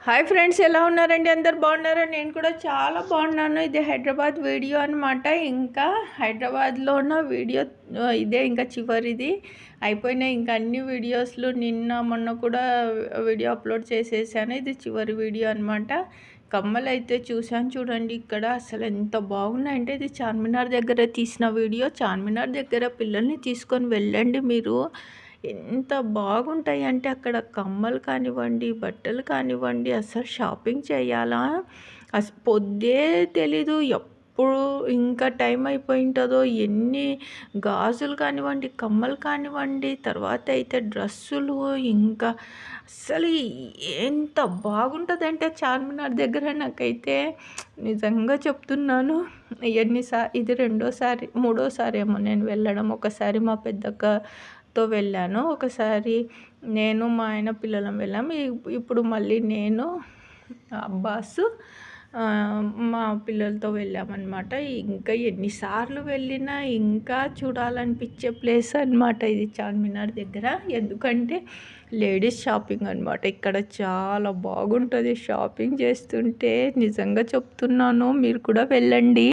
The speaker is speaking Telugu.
హాయ్ ఫ్రెండ్స్, ఎలా ఉన్నారండి? అందరు బాగున్నారా? నేను కూడా చాలా బాగున్నాను. ఇది హైదరాబాద్ వీడియో అనమాట. ఇంకా హైదరాబాద్లో ఉన్న వీడియో ఇదే, ఇంకా చివరిది అయిపోయినాయి. ఇంకా అన్ని వీడియోస్లు నిన్న మొన్న కూడా వీడియో అప్లోడ్ చేసేసాను. ఇది చివరి వీడియో అనమాట. కమ్మలు అయితే చూశాను చూడండి. ఇక్కడ అసలు ఎంత బాగున్నాయంటే, ఇది చార్మినార్ దగ్గర తీసిన వీడియో. చార్మినార్ దగ్గర పిల్లల్ని తీసుకొని వెళ్ళండి మీరు. ఎంత బాగుంటాయి అంటే అక్కడ కమ్మలు కానివ్వండి, బట్టలు కానివ్వండి, అసలు షాపింగ్ చేయాలా పొద్దే తెలీదు ఎప్పుడు ఇంకా టైం అయిపోయి ఉంటుందో. ఎన్ని గాజులు కానివ్వండి, కమ్మలు కానివ్వండి, తర్వాత అయితే డ్రెస్సులు, ఇంకా అసలు ఎంత బాగుంటుందంటే చార్మినార్ దగ్గర నాకైతే నిజంగా చెప్తున్నాను. ఇది మూడోసారి ఏమో నేను వెళ్ళడం. ఒకసారి మా పెద్దక్కతో వెళ్ళాను, ఒకసారి నేను మా ఆయన పిల్లలం వెళ్ళాము. ఇప్పుడు మళ్ళీ నేను అబ్బాసు మా పిల్లలతో వెళ్ళామన్నమాట. ఇంకా ఎన్నిసార్లు వెళ్ళినా ఇంకా చూడాలనిపించే ప్లేస్ అనమాట ఇది చార్మినార్ దగ్గర. ఎందుకంటే లేడీస్ షాపింగ్ అనమాట. ఇక్కడ చాలా బాగుంటుంది షాపింగ్ చేస్తుంటే. నిజంగా చెప్తున్నాను, మీరు కూడా వెళ్ళండి.